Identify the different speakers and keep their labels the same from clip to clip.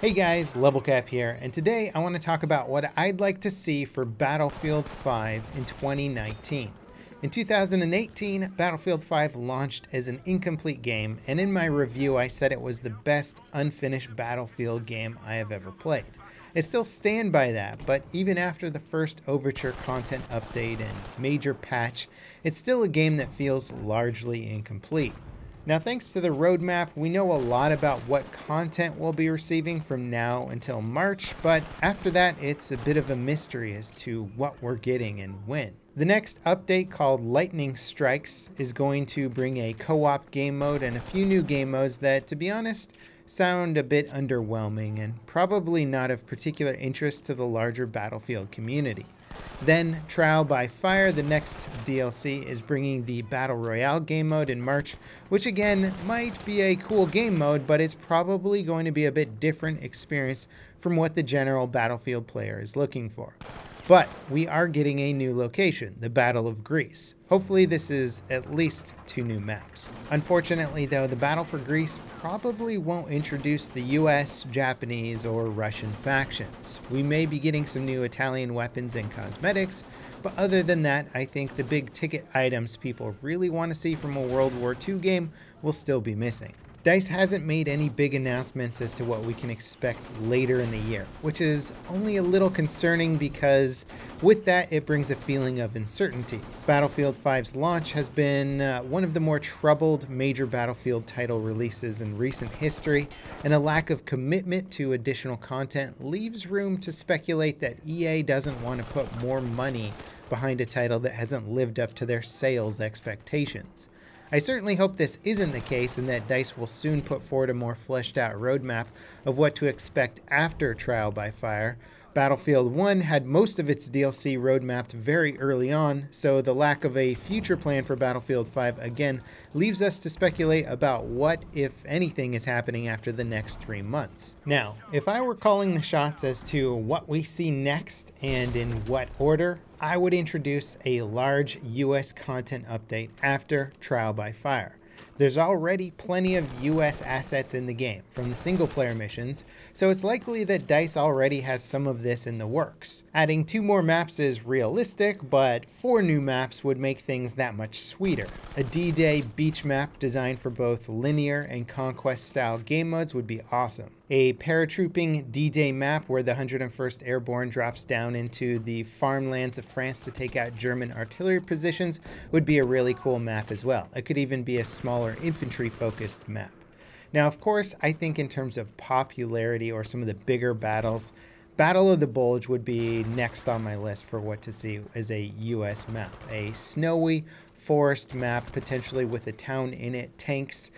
Speaker 1: Hey guys, LevelCap here, and today I want to talk about what I'd like to see for Battlefield 5 in 2019. In 2018, Battlefield 5 launched as an incomplete game, and in my review I said it was the best unfinished Battlefield game I have ever played. I still stand by that, but even after the first Overture content update and major patch, it's still a game that feels largely incomplete. Now, thanks to the roadmap, we know a lot about what content we'll be receiving from now until March, but after that, it's a bit of a mystery as to what we're getting and when. The next update, called Lightning Strikes, is going to bring a co-op game mode and a few new game modes that, to be honest, sound a bit underwhelming and probably not of particular interest to the larger Battlefield community. Then, Trial by Fire, the next DLC, is bringing the Battle Royale game mode in March, which again might be a cool game mode, but it's probably going to be a bit different experience from what the general Battlefield player is looking for. But we are getting a new location, the Battle of Greece. Hopefully this is at least 2 new maps. Unfortunately though, the Battle for Greece probably won't introduce the US, Japanese, or Russian factions. We may be getting some new Italian weapons and cosmetics, but other than that, I think the big ticket items people really want to see from a World War II game will still be missing. DICE hasn't made any big announcements as to what we can expect later in the year, which is only a little concerning because with that it brings a feeling of uncertainty. Battlefield 5's launch has been one of the more troubled major Battlefield title releases in recent history, and a lack of commitment to additional content leaves room to speculate that EA doesn't want to put more money behind a title that hasn't lived up to their sales expectations. I certainly hope this isn't the case and that DICE will soon put forward a more fleshed out roadmap of what to expect after Trial by Fire. Battlefield 1 had most of its DLC roadmapped very early on, so the lack of a future plan for Battlefield 5 again leaves us to speculate about what, if anything, is happening after the next 3 months. Now, if I were calling the shots as to what we see next and in what order, I would introduce a large US content update after Trial by Fire. There's already plenty of US assets in the game from the single player missions, so it's likely that DICE already has some of this in the works. Adding 2 more maps is realistic, but 4 new maps would make things that much sweeter. A D-Day beach map designed for both linear and conquest style game modes would be awesome. A paratrooping D-Day map where the 101st Airborne drops down into the farmlands of France to take out German artillery positions would be a really cool map as well. It could even be a smaller infantry-focused map. Now, of course, I think in terms of popularity or some of the bigger battles, Battle of the Bulge would be next on my list for what to see as a US map. A snowy forest map, potentially with a town in it, tanks,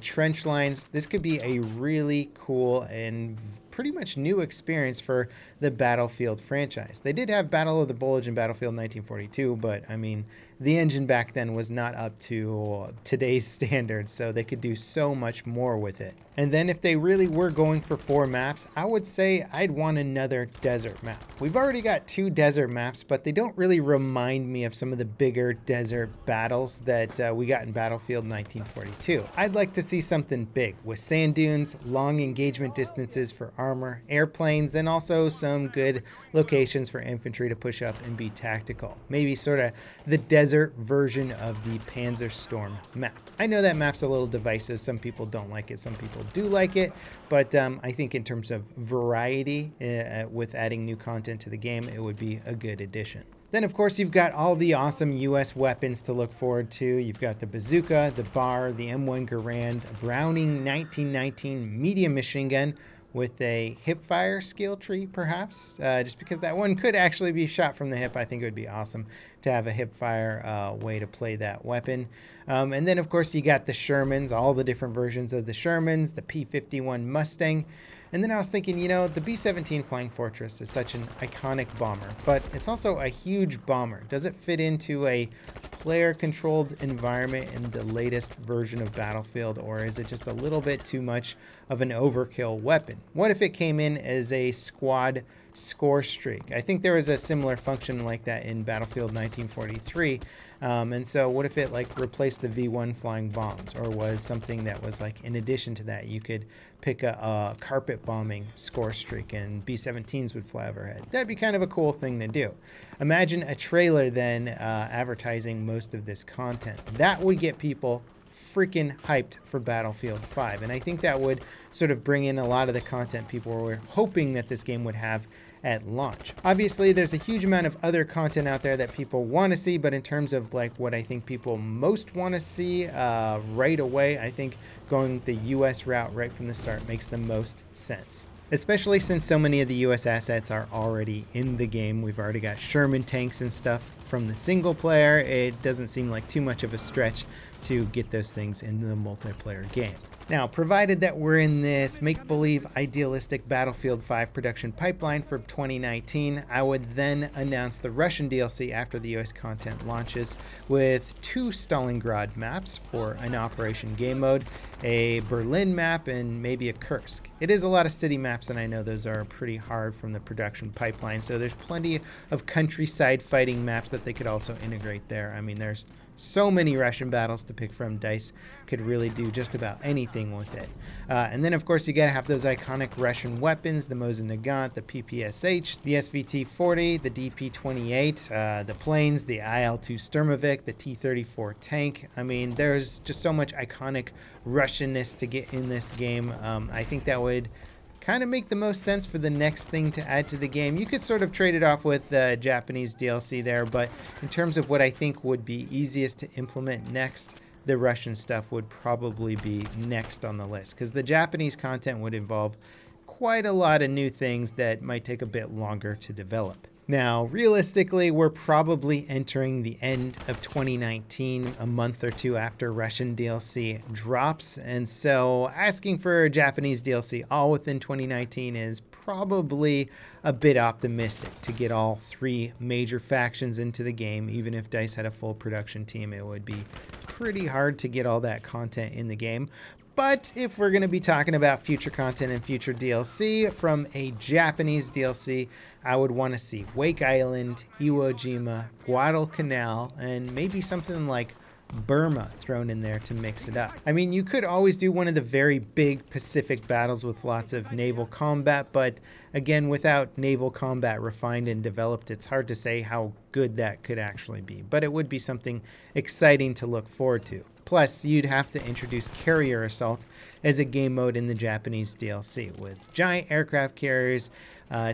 Speaker 1: trench lines. This could be a really cool and pretty much new experience for the Battlefield franchise. They did have Battle of the Bulge in Battlefield 1942, but I mean, the engine back then was not up to today's standards, so they could do so much more with it. And then if they really were going for 4 maps, I would say I'd want another desert map. We've already got 2 desert maps, but they don't really remind me of some of the bigger desert battles that we got in Battlefield 1942. I'd like to see something big with sand dunes, long engagement distances for armor, airplanes, and also some good locations for infantry to push up and be tactical. Maybe sort of the desert version of the Panzerstorm map. I know that map's a little divisive. Some people don't like it, some people do like it, but I think in terms of variety with adding new content to the game, it would be a good addition. Then, of course, you've got all the awesome US weapons to look forward to. You've got the bazooka, the BAR, the M1 Garand, Browning 1919 medium machine gun with a hipfire skill tree, perhaps. Just because that one could actually be shot from the hip, I think it would be awesome to have a hipfire way to play that weapon. And then, of course, you got the Shermans, all the different versions of the Shermans, the P-51 Mustang. And then I was thinking, you know, the B-17 Flying Fortress is such an iconic bomber, but it's also a huge bomber. Does it fit into a player-controlled environment in the latest version of Battlefield, or is it just a little bit too much of an overkill weapon? What if it came in as a squad score streak. I think there was a similar function like that in Battlefield 1943. And so what if it like replaced the V1 flying bombs, or was something that was like in addition to that? You could pick a carpet bombing score streak and B-17s would fly overhead. That'd be kind of a cool thing to do. Imagine a trailer then advertising most of this content. That would get people freaking hyped for Battlefield 5. And I think that would sort of bring in a lot of the content people were hoping that this game would have at launch. Obviously, there's a huge amount of other content out there that people want to see, but in terms of like what I think people most want to see right away, I think going the US route right from the start makes the most sense. Especially since so many of the US assets are already in the game. We've already got Sherman tanks and stuff from the single player. It doesn't seem like too much of a stretch to get those things in the multiplayer game. Now, provided that we're in this make-believe idealistic Battlefield 5 production pipeline for 2019, I would then announce the Russian DLC after the US content launches with 2 Stalingrad maps for an Operation Game Mode, a Berlin map, and maybe a Kursk. It is a lot of city maps, and I know those are pretty hard from the production pipeline, so there's plenty of countryside fighting maps that they could also integrate there. I mean, there's so many Russian battles to pick from. DICE could really do just about anything with it. And then, of course, you got to have those iconic Russian weapons, the Mosin Nagant, the PPSH, the SVT-40, the DP-28, the planes, the IL-2 Sturmovik, the T-34 tank. I mean, there's just so much iconic Russianness to get in this game. I think that would kind of make the most sense for the next thing to add to the game. You could sort of trade it off with the Japanese DLC there, but in terms of what I think would be easiest to implement next, the Russian stuff would probably be next on the list, because the Japanese content would involve quite a lot of new things that might take a bit longer to develop. Now, realistically, we're probably entering the end of 2019, a month or two after Russian DLC drops, and so asking for Japanese DLC all within 2019 is probably a bit optimistic to get all 3 major factions into the game. Even if DICE had a full production team, it would be pretty hard to get all that content in the game. But if we're going to be talking about future content and future DLC from a Japanese DLC, I would want to see Wake Island, Iwo Jima, Guadalcanal, and maybe something like Burma thrown in there to mix it up. I mean, you could always do one of the very big Pacific battles with lots of naval combat, but again, without naval combat refined and developed, it's hard to say how good that could actually be. But it would be something exciting to look forward to. Plus, you'd have to introduce Carrier Assault as a game mode in the Japanese DLC, with giant aircraft carriers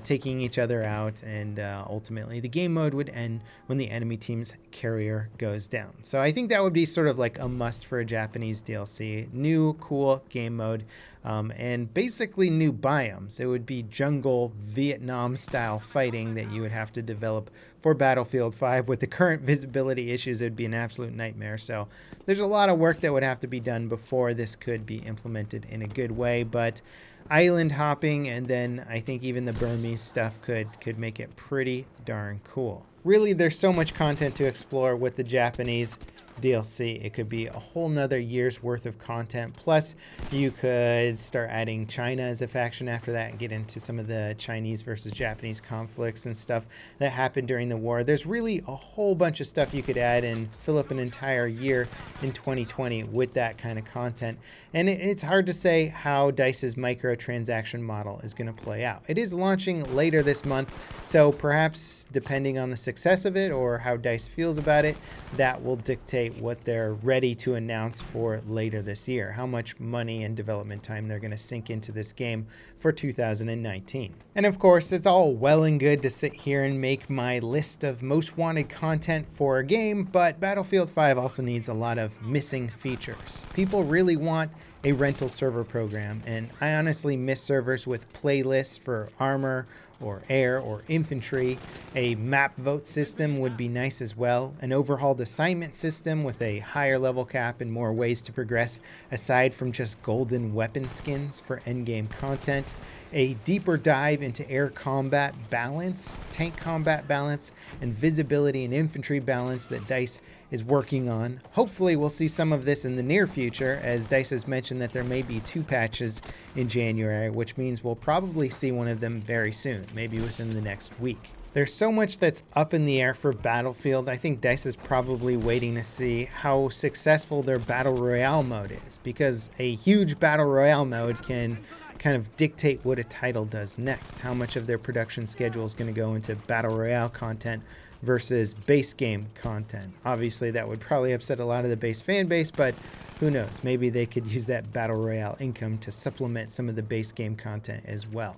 Speaker 1: taking each other out, and ultimately the game mode would end when the enemy team's carrier goes down. So I think that would be sort of like a must for a Japanese DLC. New, cool game mode, and basically new biomes. It would be jungle Vietnam-style fighting that you would have to develop for Battlefield 5. With the current visibility issues, it would be an absolute nightmare. So there's a lot of work that would have to be done before this could be implemented in a good way, but island hopping, and then I think even the Burmese stuff could make it pretty darn cool. Really, there's so much content to explore with the Japanese DLC. It could be a whole nother year's worth of content. Plus, you could start adding China as a faction after that and get into some of the Chinese versus Japanese conflicts and stuff that happened during the war. There's really a whole bunch of stuff you could add and fill up an entire year in 2020 with that kind of content. And it's hard to say how DICE's microtransaction model is going to play out. It is launching later this month, so perhaps depending on the success of it or how DICE feels about it, that will dictate what they're ready to announce for later this year, how much money and development time they're going to sink into this game for 2019. And of course, it's all well and good to sit here and make my list of most wanted content for a game, but Battlefield 5 also needs a lot of missing features. People really want a rental server program, and I honestly miss servers with playlists for armor or air or infantry. A map vote system would be nice as well. An overhauled assignment system with a higher level cap and more ways to progress aside from just golden weapon skins for endgame content. a deeper dive into air combat balance, tank combat balance, and visibility and infantry balance that DICE is working on. Hopefully we'll see some of this in the near future, as DICE has mentioned that there may be 2 patches in January, which means we'll probably see one of them very soon, maybe within the next week. There's so much that's up in the air for Battlefield. I think DICE is probably waiting to see how successful their Battle Royale mode is, because a huge Battle Royale mode can kind of dictate what a title does next. How much of their production schedule is going to go into Battle Royale content versus base game content. Obviously, that would probably upset a lot of the base fan base, but who knows? Maybe they could use that Battle Royale income to supplement some of the base game content as well.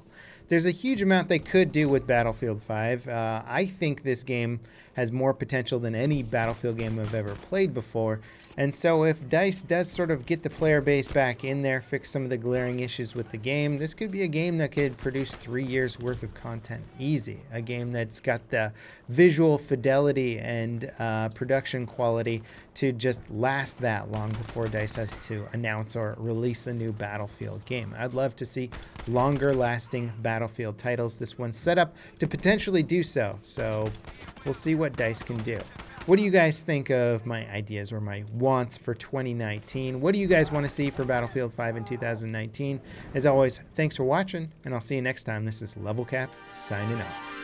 Speaker 1: There's a huge amount they could do with Battlefield 5. I think this game has more potential than any Battlefield game I've ever played before. And so if DICE does sort of get the player base back in there, fix some of the glaring issues with the game, this could be a game that could produce 3 years worth of content easy. A game that's got the visual fidelity and production quality to just last that long before DICE has to announce or release a new Battlefield game. I'd love to see longer lasting Battlefield titles. This one's set up to potentially do so. So we'll see what DICE can do. What do you guys think of my ideas or my wants for 2019? What do you guys want to see for Battlefield 5 in 2019? As always, thanks for watching, and I'll see you next time. This is Level Cap, signing off.